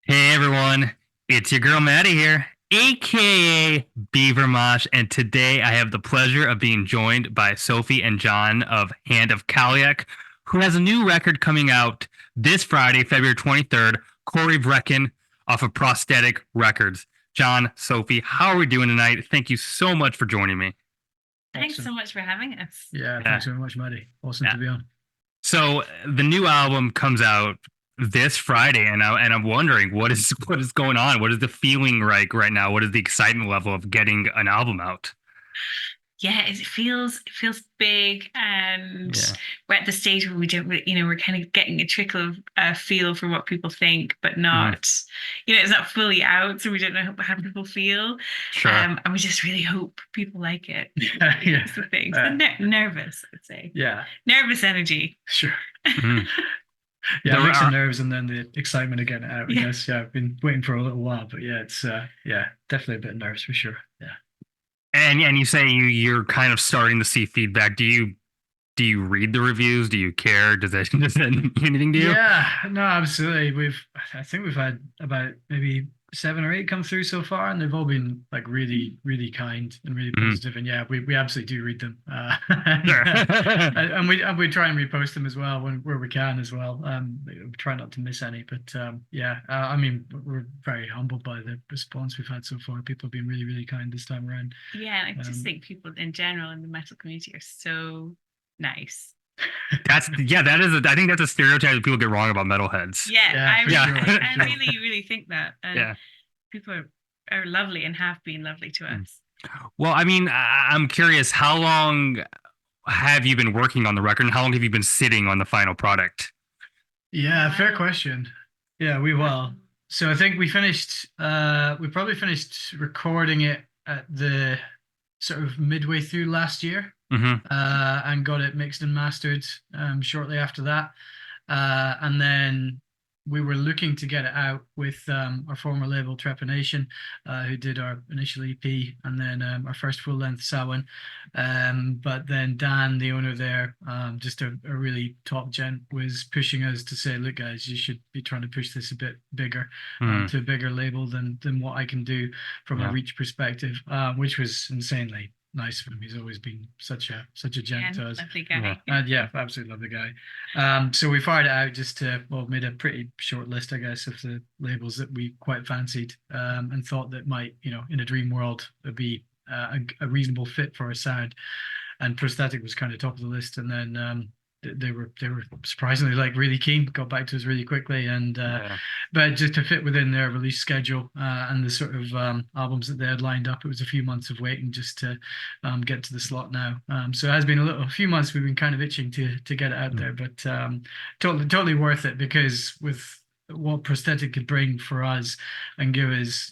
Hey everyone, it's your girl Maddie here, aka Beaver Mosh, and today I have the pleasure of being joined by Sophie and John of Hand of Kalliach, who has a new record coming out this Friday, February 23rd, Corryvrekan off of Prosthetic Records. John, Sophie, how are we doing tonight? Thank you so much for joining me. Thanks Awesome. so much for having us. Yeah, Yeah, thanks very much, Maddie. Awesome yeah. to be on. So the new album comes out this Friday, and I'm wondering what is going on. What is the feeling like right now? What is the excitement level of getting an album out? Yeah, it feels big, and Yeah. we're at the stage where we don't really, we're kind of getting a trickle of feel for what people think, but Mhm. not, it's not fully out, so we don't know how people feel, Sure. and we just really hope people like it. Yeah, yeah, That's the thing. So nervous, I'd say. yeah, Nervous energy. sure. Mhm. Yeah, There a mix of are, nerves and then the excitement of getting it out, I Yeah. guess. Yeah, I've been waiting for a little while, but yeah, it's yeah, definitely a bit of nerves for sure. Yeah. and you say you're kind of starting to see feedback. Do you read the reviews? Do you care? Does that mean anything to you? Yeah, no, absolutely. I think we've had about maybe 7 or 8 come through so far, and they've all been like really, really kind and really Mhm. positive. And yeah, we absolutely do read them, Sure. and we try and repost them as well where we can as well. We try not to miss any, but yeah, I mean, we're very humbled by the response we've had so far. People have been really, really kind this time around. Yeah, I just Um, think people in general in the metal community are so nice. I think that's a stereotype that people get wrong about metalheads. Yeah, yeah, I for really, sure, Yeah. for I sure. really, really think that, and Yeah. people are lovely and have been lovely to Mm. us. Well, I mean, I'm curious, how long have you been working on the record and how long have you been sitting on the final product? Yeah, fair Wow. question. Yeah, we will. So I think we probably finished recording it at the sort of midway through last year, Hmm. and got it mixed and mastered shortly after that. And then we were looking to get it out with our former label Trepanation, who did our initial EP and then our first full length Samhain. But then Dan, the owner there, just a really top gent, was pushing us to say, "Look, guys, you should be trying to push this a bit bigger, Hmm. to a bigger label than what I can do from a Yeah. reach perspective," which was insanely nice of him. He's always been such a Yeah, gent to us. lovely Yeah. guy. And yeah, absolutely love the guy. So we fired it out just to, well, made a pretty short list, I guess, of the labels that we quite fancied, and thought that might, in a dream world, would be a reasonable fit for our sound. And Prosthetic was kind of top of the list. And then they were surprisingly like really keen, got back to us really quickly, and Yeah. but just to fit within their release schedule, and the sort of albums that they had lined up, it was a few months of waiting just to get to the slot now. So it has been a few months. We've been kind of itching to get it out there, but totally worth it because with what Prosthetic could bring for us and give us,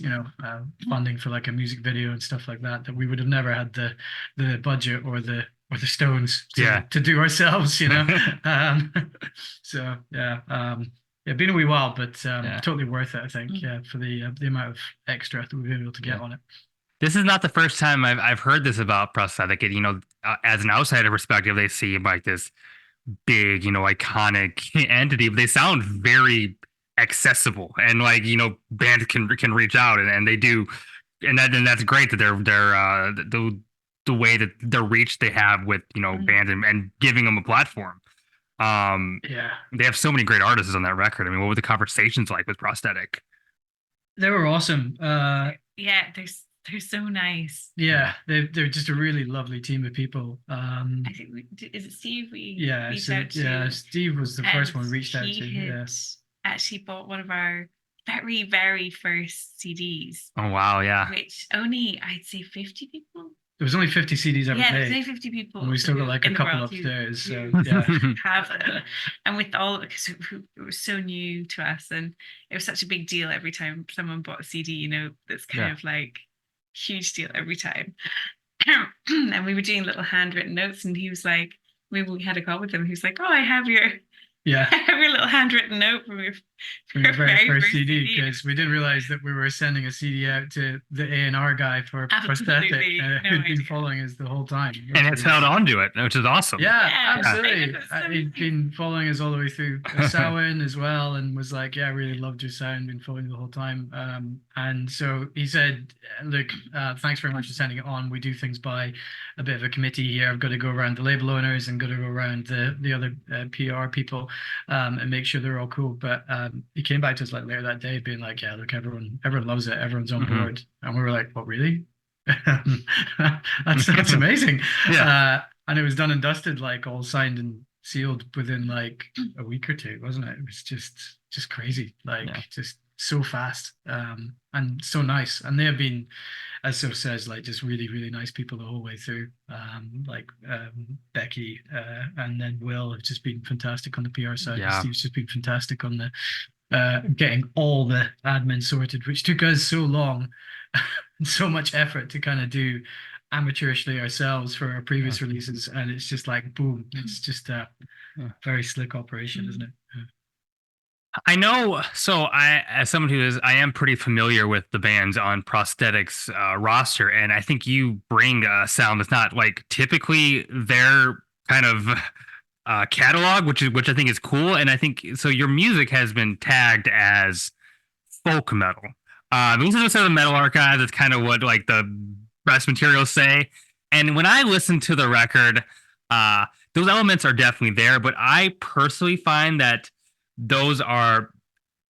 funding for like a music video and stuff like that, that we would have never had the budget or the stones Yeah. to do ourselves. Um, so yeah, yeah, been a wee while, but Yeah. totally worth it, I think. Yeah, for the amount of extra that we've been able to get Yeah. on it. This is not the first time I've heard this about prosthetic. As an outsider perspective, they seem like this big, iconic entity, but they sound very accessible and like, bands can reach out and they do. And that's great that the way that the reach they have with, bands and giving them a platform. Um, Yeah, they have so many great artists on that record. I mean, what were the conversations like with prosthetic? they were awesome. Yeah, they're so nice. Yeah, they're just a really lovely team of people. I think is it Steve we Yeah, reached so out yeah, to, Steve was the and first one we reached out to. he had Yeah, actually bought one of our very, very first CDs, Oh wow, yeah. which only I'd say 50 people. there was only 50 CDs ever Yeah, there's made, only 50 and people we still got who like a in the couple world upstairs. So who yeah, have them. And with all because it was so new to us, and it was such a big deal every time someone bought a CD, that's kind Yeah. of like huge deal every time. And we were doing little handwritten notes, and he was like, we had a call with him. He was like, "Oh, I have your Yeah. Every little handwritten note from your Very first CD, CD. because we didn't realize that we were sending a CD out to the A&R guy for Prosthetic, Absolutely no who'd been idea. following us the whole time. And it's held on to it, which is awesome. Yeah, Yeah, absolutely. that's so He'd been following us all the way through Samhain as well, and was like, "Yeah, I really loved your sound. Been following the whole time." And so he said, "Look, thanks very much for sending it on. We do things by a bit of a committee here. I've got to go around the label owners and got to go around the other PR people, and make sure they're all cool." But he came back to us like later that day, being like, "Yeah, look, everyone loves it. Everyone's on board." And we were like, "What, really?" That's amazing. Yeah. And it was done and dusted, like all signed and sealed within like a week or two, wasn't it? It was just crazy, like just so fast, and so nice. And they have been, as Soph says, like just really, really nice people the whole way through. Becky and then Will have just been fantastic on the PR side. Yeah. Steve's just been fantastic on the getting all the admin sorted, which took us so long and so much effort to kind of do amateurishly ourselves for our previous releases. And it's just like, boom, it's just a very slick operation, isn't it? I know. So as someone I am pretty familiar with the bands on Prosthetics roster, and I think you bring a sound that's not like typically their kind of catalog, which I think is cool. And I think so. Your music has been tagged as folk metal. These are the metal archives. It's kind of what like the press materials say. And when I listen to the record, those elements are definitely there. But I personally find that those are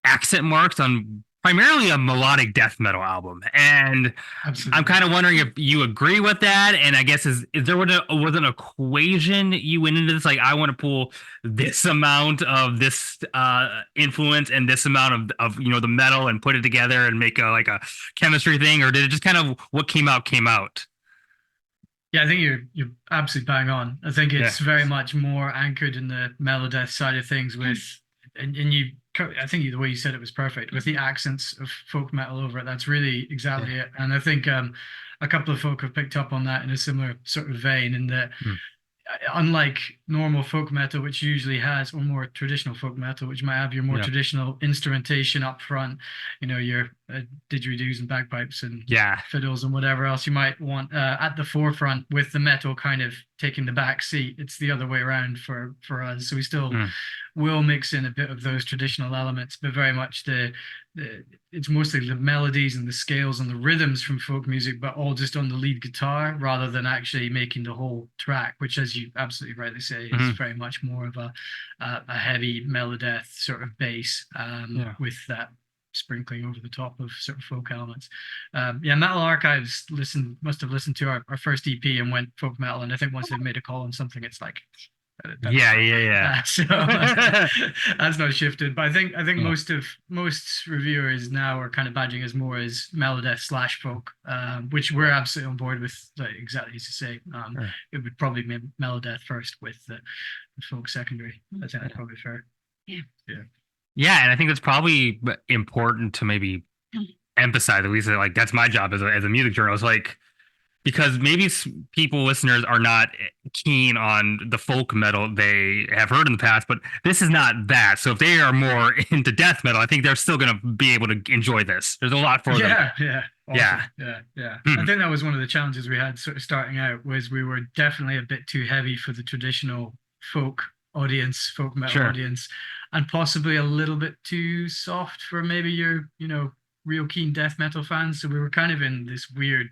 accent marks on primarily a melodic death metal album. And Absolutely. I'm kind of wondering if you agree with that. And I guess is there was an equation you went into this? Like, I want to pull this amount of this influence and this amount of the metal and put it together and make like a chemistry thing, or did it just kind of what came out came out? Yeah, I think you're absolutely bang on. I think it's very much more anchored in the melodeath side of things with, and I think the way you said it was perfect with the accents of folk metal over it. That's really exactly it. And I think a couple of folk have picked up on that in a similar sort of vein, in that unlike normal folk metal, which usually has, or more traditional folk metal, which might have your more traditional instrumentation up front, your didgeridoos and bagpipes and fiddles and whatever else you might want at the forefront, with the metal kind of taking the back seat. It's the other way around for us. So we still will mix in a bit of those traditional elements, but very much it's mostly the melodies and the scales and the rhythms from folk music, but all just on the lead guitar rather than actually making the whole track, which, as you absolutely rightly say, is very much more of a heavy melodeath sort of bass, with that sprinkling over the top of sort of folk elements. Metal Archives must have listened to our first EP and went folk metal, and I think once they've made a call on something, it's like so that's not shifted. But I think most reviewers now are kind of badging us more as melodeath / folk, which we're absolutely on board with. Like, exactly as you say, it would probably be melodeath first with the folk secondary. I think that's probably fair. Yeah, and I think that's probably important to maybe emphasize, at least like that's my job as a music journalist, like, because maybe listeners are not keen on the folk metal they have heard in the past, but this is not that. So if they are more into death metal, I think they're still going to be able to enjoy this. There's a lot for them. Awesome. I think that was one of the challenges we had sort of starting out, was we were definitely a bit too heavy for the traditional folk metal audience, and possibly a little bit too soft for maybe your, real keen death metal fans. So we were kind of in this weird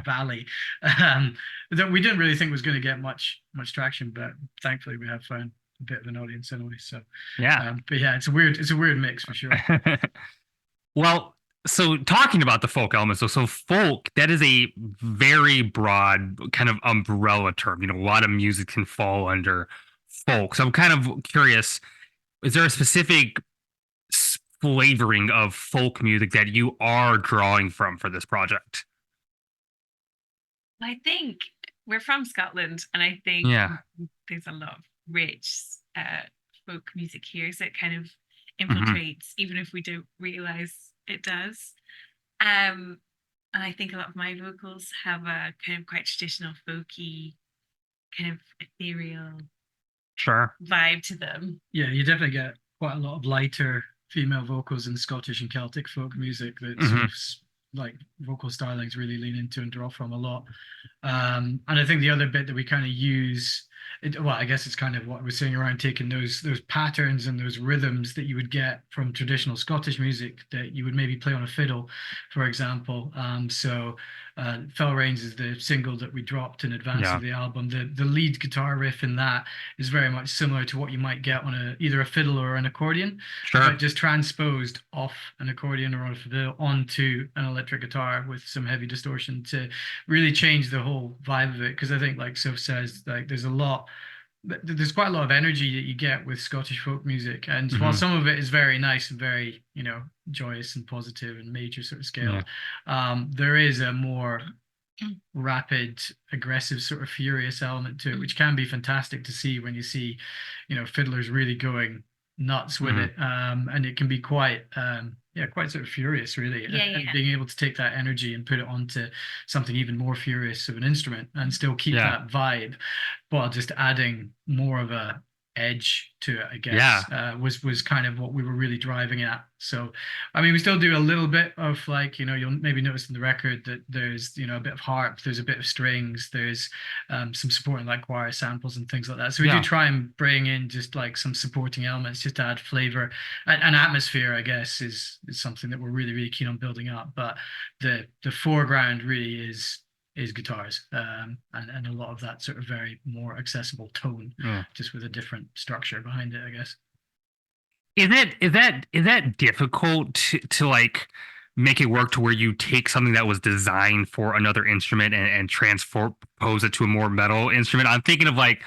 valley that we didn't really think was going to get much traction, but thankfully we have found a bit of an audience anyway. So it's a weird mix for sure. Well, so talking about the folk elements, so folk, that is a very broad kind of umbrella term. A lot of music can fall under folk. So I'm kind of curious, is there a specific flavoring of folk music that you are drawing from for this project? I think we're from Scotland, and I think there's a lot of rich folk music here, so it kind of infiltrates, even if we don't realize it does. And I think a lot of my vocals have a kind of quite traditional folky, kind of ethereal vibe to them. Yeah, you definitely get quite a lot of lighter female vocals in Scottish and Celtic folk music that sort of like vocal stylings really lean into and draw from a lot. And I think the other bit that we kind of use, well, I guess it's kind of what we're saying around taking those patterns and those rhythms that you would get from traditional Scottish music that you would maybe play on a fiddle, for example. So Fell Rains is the single that we dropped in advance of the album. The lead guitar riff in that is very much similar to what you might get on either a fiddle or an accordion, but just transposed off an accordion or on a fiddle onto an electric guitar with some heavy distortion to really change the whole vibe of it. Because I think, like Soph says, like there's quite a lot of energy that you get with Scottish folk music, and while some of it is very nice and very, you know, joyous and positive and major sort of scale, there is a more rapid, aggressive, sort of furious element to it, which can be fantastic to see when you see, you know, fiddlers really going nuts with it, and it can be quite quite sort of furious, really. And being able to take that energy and put it onto something even more furious of an instrument and still keep that vibe, while just adding more of a edge to it, I guess, was kind of what we were really driving at. So, I mean, we still do a little bit of, like, you know, you'll maybe notice in the record that there's, you know, a bit of harp, there's a bit of strings, there's some supporting like choir samples and things like that. So we do try and bring in just like some supporting elements just to add flavor and atmosphere, I guess, is something that we're really, really keen on building up. But the foreground really is guitars, and a lot of that sort of very more accessible tone, just with a different structure behind it, I guess. Is that difficult to like make it work to where you take something that was designed for another instrument and transpose it to a more metal instrument? I'm thinking of, like,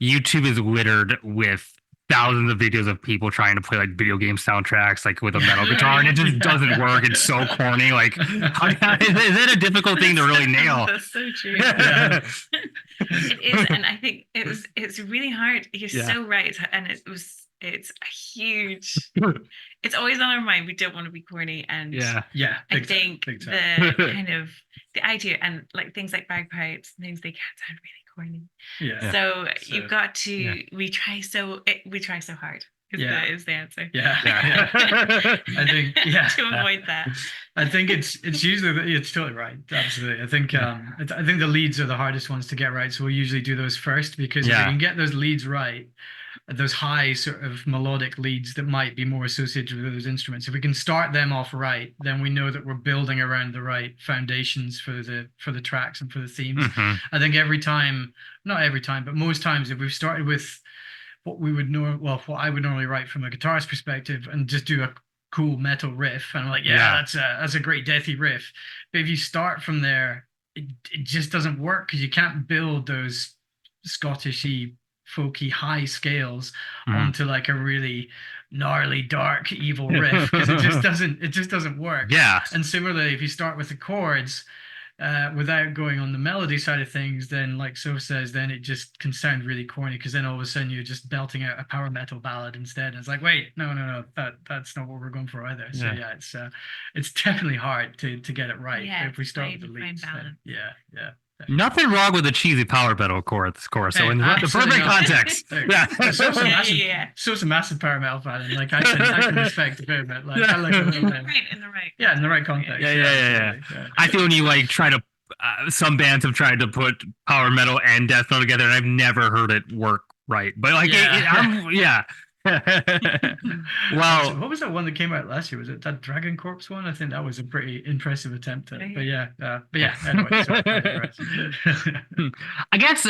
YouTube is littered with thousands of videos of people trying to play like video game soundtracks like with a metal guitar, and it just doesn't work. It's so corny. Like, is it a difficult thing to really nail? That's so true. It is, and I think it's really hard. You're so right, and it's a huge. It's always on our mind. We don't want to be corny, and I think the kind of the idea, and like things like bagpipes and things, they can sound really corny. So you've got to we try so hard is the answer. I think to avoid that. I think it's usually, it's totally right. Absolutely. I think I think the leads are the hardest ones to get right, so we'll usually do those first, because if we can get those leads right, those high sort of melodic leads that might be more associated with those instruments, if we can start them off right, then we know that we're building around the right foundations for the tracks and for the themes. I think not every time, but most times, if we've started with what I would normally write from a guitarist perspective and just do a cool metal riff, and I'm like, that's a great deathy riff, but if you start from there, it just doesn't work, because you can't build those Scottishy folky high scales onto like a really gnarly, dark, evil riff, because it just doesn't work. And similarly, if you start with the chords without going on the melody side of things, then, like Soph says, then it just can sound really corny, because then all of a sudden you're just belting out a power metal ballad instead, and it's like, wait, no, that's not what we're going for either. So it's definitely hard to get it right if we start with the leads. Nothing wrong with a cheesy power metal chorus. So in the perfect context, So's a massive power metal fan, and like I can respect a bit of it. Like, I like it in the right context. I feel when you like try to, some bands have tried to put power metal and death metal together, and I've never heard it work right. But like, well, what was that one that came out last year? Was it that Dragon Corpse one? I think that was a pretty impressive attempt at it. Anyway, I guess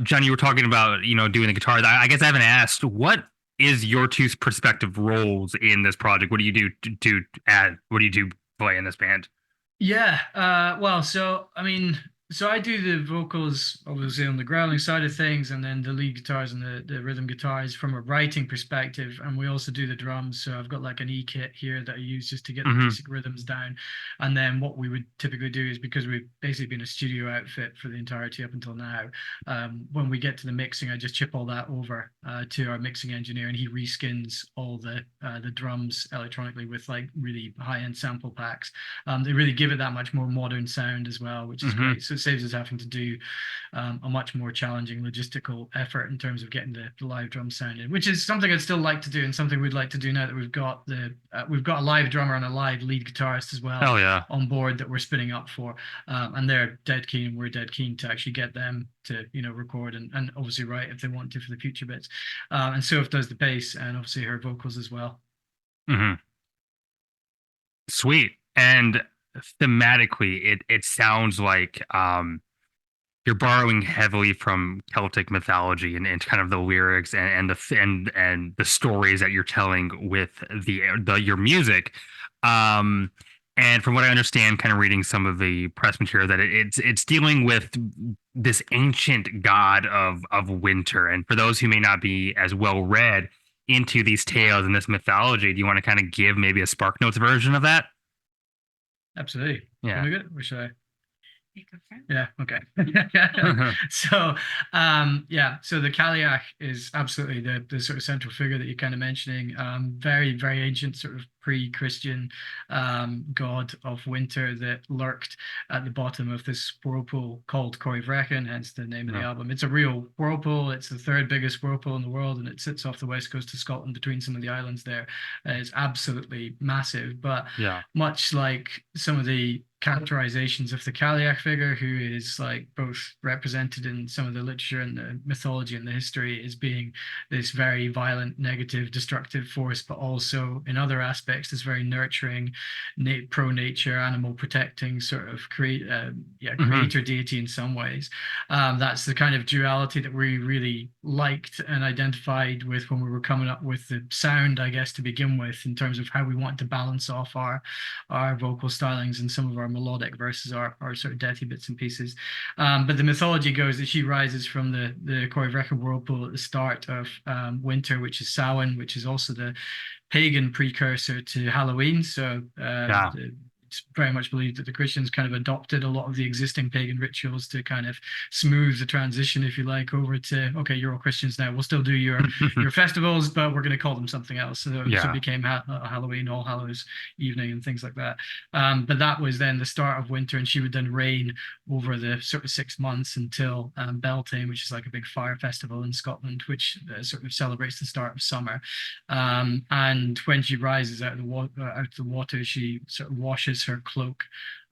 John, you were talking about, you know, doing the guitar. I guess I haven't asked, what is your two's perspective roles in this project? What do you do play in this band? Well, so I mean, so I do the vocals, obviously, on the growling side of things, and then the lead guitars and the rhythm guitars from a writing perspective, and we also do the drums. So I've got like an E-kit here that I use just to get the basic rhythms down. And then what we would typically do is, because we've basically been a studio outfit for the entirety up until now, when we get to the mixing, I just chip all that over to our mixing engineer, and he reskins all the drums electronically with like really high-end sample packs. They really give it that much more modern sound as well, which is great. So it saves us having to do a much more challenging logistical effort in terms of getting the live drum sound in, which is something I'd still like to do and something we'd like to do now that we've got a live drummer and a live lead guitarist as well on board that we're spinning up for, and they're dead keen and we're dead keen to actually get them to record and obviously write if they want to for the future bits, and Soph does the bass and obviously her vocals as well. Sweet. And thematically it sounds like you're borrowing heavily from Celtic mythology and kind of the lyrics and the stories that you're telling with your music. And from what I understand, kind of reading some of the press material, that it's dealing with this ancient god of winter. And for those who may not be as well read into these tales and this mythology, do you want to kind of give maybe a Spark Notes version of that? Absolutely. Yeah. Or should I? Yeah, okay. So so the Kalliach is absolutely the sort of central figure that you're kind of mentioning. Very, very ancient, sort of pre-Christian god of winter that lurked at the bottom of this whirlpool called Corryvrekan, hence the name of the album. It's a real whirlpool. It's the third biggest whirlpool in the world, and it sits off the west coast of Scotland between some of the islands there. It's absolutely massive, but much like some of the characterizations of the Kalliach figure, who is like both represented in some of the literature and the mythology and the history as being this very violent, negative, destructive force, but also in other aspects this very nurturing, pro-nature, animal protecting sort of creator deity in some ways. That's the kind of duality that we really liked and identified with when we were coming up with the sound, I guess, to begin with, in terms of how we want to balance off our vocal stylings and some of our melodic versus our sort of deathy bits and pieces. But the mythology goes that she rises from the Corryvrekan whirlpool at the start of winter, which is Samhain, which is also the pagan precursor to Halloween. So it's very much believed that the Christians kind of adopted a lot of the existing pagan rituals to kind of smooth the transition, if you like, over to, okay, you're all Christians now. We'll still do your festivals, but we're going to call them something else. So it became Halloween, All Hallows Evening, and things like that. But that was then the start of winter, and she would then reign over the sort of 6 months until Beltane, which is like a big fire festival in Scotland, which sort of celebrates the start of summer. And when she rises out of the water, she sort of washes her cloak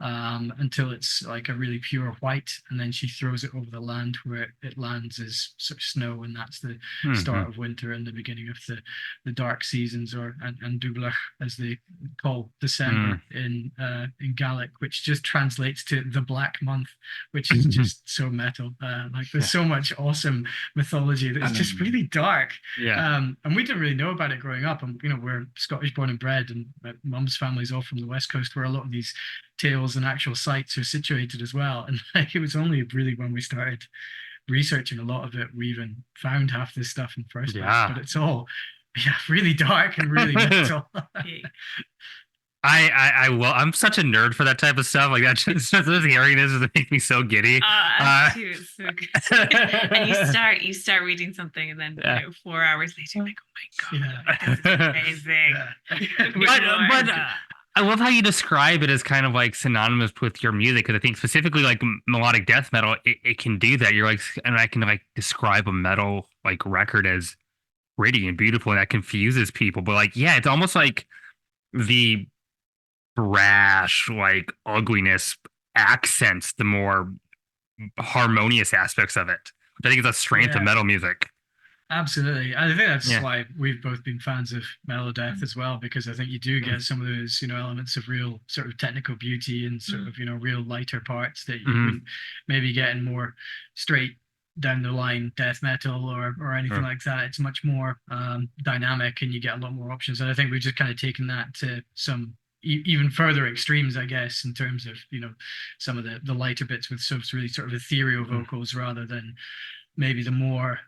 until it's like a really pure white, and then she throws it over the land where it lands as sort of snow, and that's the start of winter and the beginning of the dark seasons, or and Dublach, as they call December in Gaelic, which just translates to the black month, which is just so metal. Like there's so much awesome mythology that's just really dark. And we didn't really know about it growing up. And we're Scottish born and bred, and my mum's family's all from the west coast, where a lot of these tales and actual sites are situated as well. And like, it was only really when we started researching a lot of it we even found half this stuff in the first place. But it's all really dark and really metal. I'm such a nerd for that type of stuff. Like that, just hearing this makes me so giddy. Too, it's so good. And you start reading something, and then 4 hours later, you're like, oh my god, this is amazing. But I love how you describe it as kind of like synonymous with your music, because I think specifically like melodic death metal, it can do that. You're like, and I can like describe a metal like record as pretty and beautiful, and that confuses people. But like, it's almost like the brash, like ugliness accents the more harmonious aspects of it, which I think is a strength of metal music. Absolutely. I think that's why we've both been fans of melodeath as well, because I think you do get some of those, elements of real sort of technical beauty and sort of, real lighter parts that you wouldn't maybe get in more straight down the line death metal or anything like that. It's much more dynamic, and you get a lot more options. And I think we've just kind of taken that to some even further extremes, I guess, in terms of, some of the lighter bits with really sort of ethereal vocals rather than maybe the more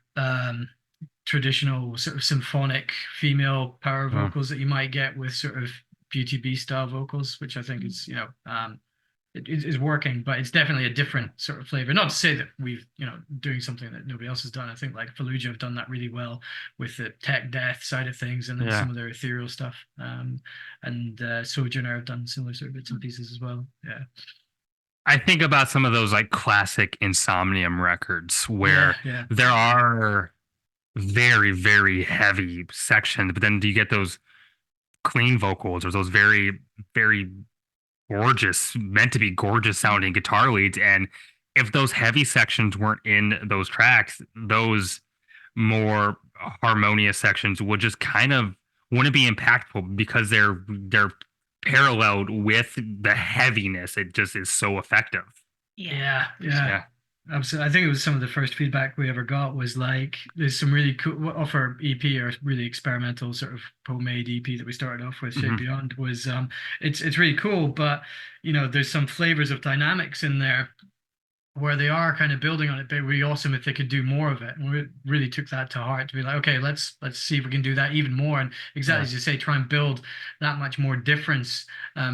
traditional sort of symphonic female power vocals that you might get with sort of Beauty Bee style vocals, which I think is, it is working, but it's definitely a different sort of flavor. Not to say that we've, doing something that nobody else has done. I think like Fallujah have done that really well with the tech death side of things, and then some of their ethereal stuff. And Sojourner have done similar sort of bits and pieces as well. I think about some of those like classic Insomnium records where there are very, very heavy sections, but then you get those clean vocals or those very, very gorgeous, meant to be gorgeous sounding guitar leads. And if those heavy sections weren't in those tracks, those more harmonious sections would just kind of wouldn't be impactful because they're paralleled with the heaviness. It just is so effective. Yeah. Absolutely. I think it was some of the first feedback we ever got was like, there's some really cool off our EP, or really experimental sort of homemade EP that we started off with, Shape Beyond, was it's really cool, but there's some flavors of dynamics in there where they are kind of building on it. But it would be awesome if they could do more of it. And we really took that to heart to be like, okay, let's see if we can do that even more. And exactly as you say, try and build that much more difference,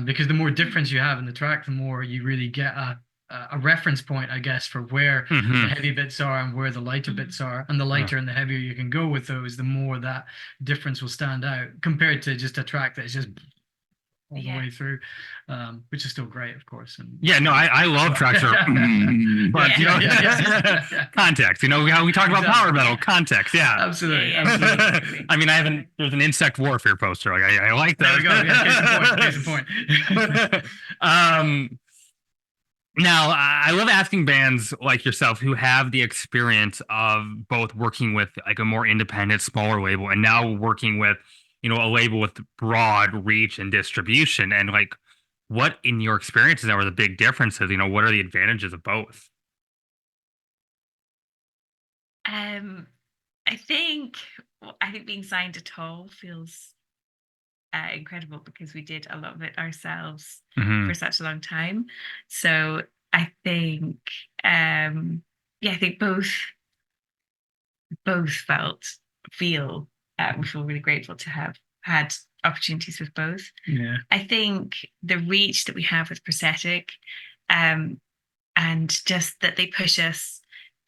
because the more difference you have in the track, the more you really get a reference point, I guess, for where the heavy bits are and where the lighter bits are. And the lighter and the heavier you can go with those, the more that difference will stand out compared to just a track that's just all the way through, which is still great, of course. And I love tracks are but context, how we talk about power metal, context. Absolutely. I mean, there's an insect warfare poster, like I like that. There we go. Case in point. Now, I love asking bands like yourself who have the experience of both working with like a more independent, smaller label, and now working with, a label with broad reach and distribution. And like, what in your experiences are the big differences? What are the advantages of both? I think being signed to Toll feels incredible because we did a lot of it ourselves for such a long time. So I think I think both feel we feel really grateful to have had opportunities with both. I think the reach that we have with Prosthetic, and just that they push us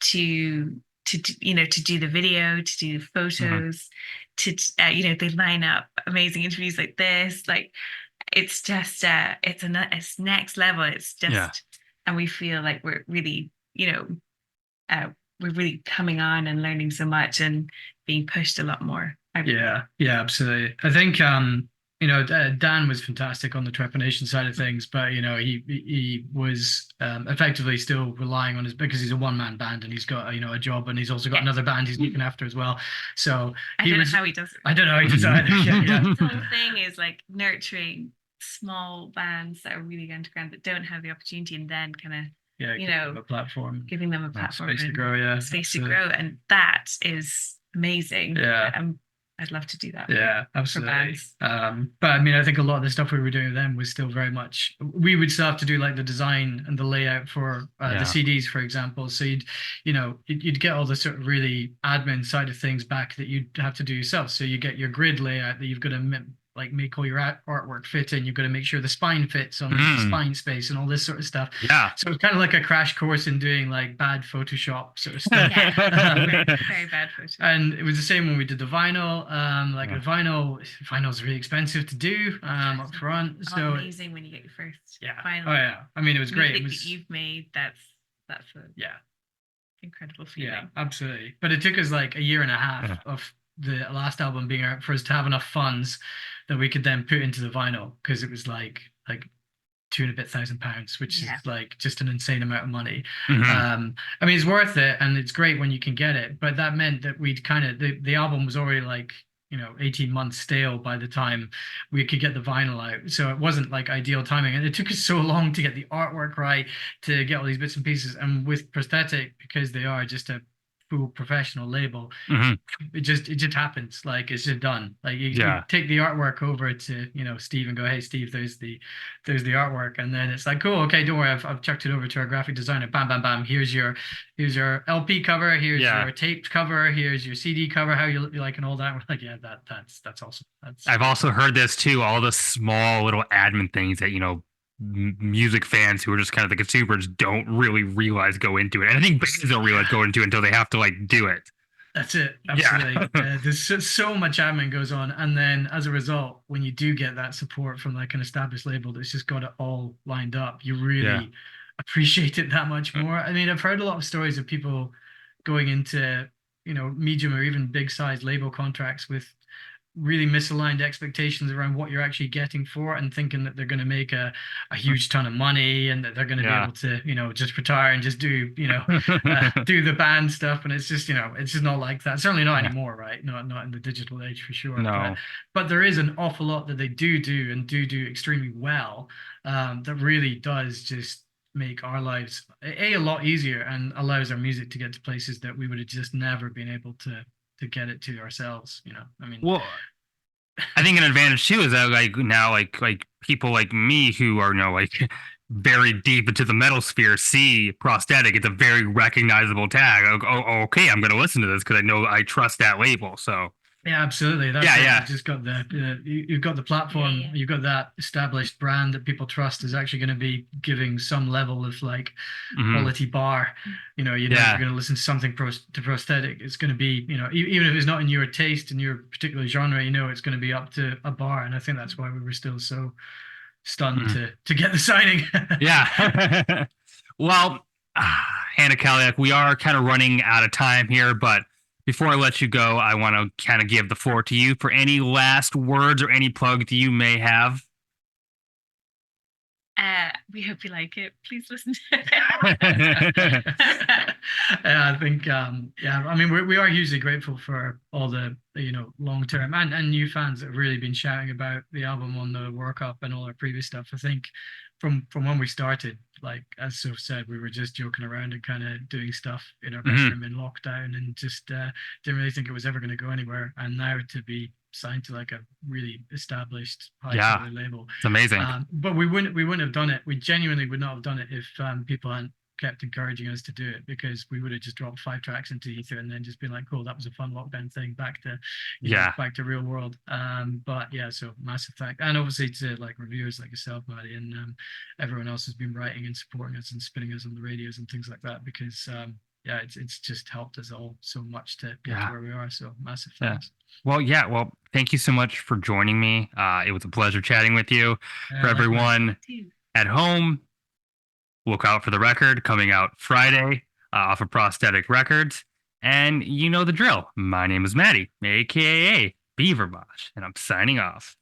to do the video, to do the photos, to they line up amazing interviews like this. Like, it's just it's next level. It's just and we feel like we're really we're really coming on and learning so much and being pushed a lot more. Yeah, absolutely. I think Dan was fantastic on the trepanation side of things, but he was effectively still relying on because he's a one-man band and he's got a job, and he's also got another band he's looking after as well. So I don't know how he does it. I don't know how he does it either. The whole thing is like nurturing small bands that are really underground that don't have the opportunity, and then kind of giving them a platform, space to grow, space to grow, and that is amazing. I'd love to do that. Yeah, absolutely. But I mean, I think a lot of the stuff we were doing with them was still very much, we would still have to do like the design and the layout for the CDs, for example. So you'd get all the sort of really admin side of things back that you'd have to do yourself. So you get your grid layout that you've got to like make all your artwork fit in. You've got to make sure the spine fits on the spine space and all this sort of stuff. So it's kind of like a crash course in doing like bad Photoshop sort of stuff. Very bad Photoshop. And it was the same when we did the vinyl. The vinyl's really expensive to do up front. So amazing when you get your first vinyl. Oh yeah. I mean, it was great. That you've made, that's a incredible feeling. Yeah, absolutely. But it took us like a year and a half of the last album being out for us to have enough funds that we could then put into the vinyl, because it was like £2,000, which is like just an insane amount of money. I mean, it's worth it and it's great when you can get it, but that meant that we'd kind of the album was already like 18 months stale by the time we could get the vinyl out. So it wasn't like ideal timing, and it took us so long to get the artwork right, to get all these bits and pieces. And with Prosthetic, because they are just a full professional label, it just happens. Like, it's just done. Like you take the artwork over to Steve and go, hey Steve, there's the artwork, and then it's like, cool, okay, don't worry, I've chucked it over to our graphic designer, bam bam bam, here's your LP cover, here's your taped cover, here's your CD cover, how you like, and all that. We're like, that's awesome. I've also heard this too, all the small little admin things that music fans who are just kind of the consumers don't really realize go into it. And I think bands don't realize go into it until they have to like do it. That's it. Absolutely. There's so much admin goes on. And then as a result, when you do get that support from like an established label that's just got it all lined up, you really appreciate it that much more. I mean, I've heard a lot of stories of people going into, medium or even big size label contracts with really misaligned expectations around what you're actually getting for it, and thinking that they're going to make a huge ton of money, and that they're going to be able to, just retire and just do, do the band stuff. And it's just, it's just not like that. Certainly not anymore, right? Not in the digital age, for sure. No. But there is an awful lot that they do and do extremely well, that really does just make our lives a lot easier, and allows our music to get to places that we would have just never been able to get it to ourselves. I mean, well, I think an advantage too is that like now like people like me who are like very deep into the metal sphere see Prosthetic. It's a very recognizable tag. Oh, okay, I'm gonna listen to this because I know I trust that label. So yeah, absolutely. That's You've just got you've got the platform. Yeah. You've got that established brand that people trust is actually going to be giving some level of like quality bar. You're never going to listen to something to Prosthetic. It's going to be, even if it's not in your taste in your particular genre, it's going to be up to a bar. And I think that's why we were still so stunned to get the signing. Yeah. Well, Hand of Kalliach, we are kind of running out of time here, but before I let you go, I want to kind of give the floor to you for any last words or any plugs you may have. We hope you like it. Please listen to it. I think, I mean, we are hugely grateful for all the, long-term and new fans that have really been shouting about the album on the Work Up and all our previous stuff. I think from when we started, like, as Soph said, we were just joking around and kind of doing stuff in our bedroom in lockdown, and just didn't really think it was ever going to go anywhere. And now to be signed to like a really established high label, it's amazing. But we wouldn't have done it. We genuinely would not have done it if people hadn't kept encouraging us to do it, because we would have just dropped 5 tracks into ether and then just been like, cool, that was a fun lockdown thing, back to back to real world. But yeah, so massive thanks, and obviously to like reviewers like yourself, Maddie, and everyone else who's been writing and supporting us and spinning us on the radios and things like that, because it's just helped us all so much to get to where we are. So massive thanks. Well, thank you so much for joining me. It was a pleasure chatting with you. For everyone at home, look out for the record coming out Friday off of Prosthetic Records. And you know the drill. My name is Maddie, aka Beaverbosh, and I'm signing off.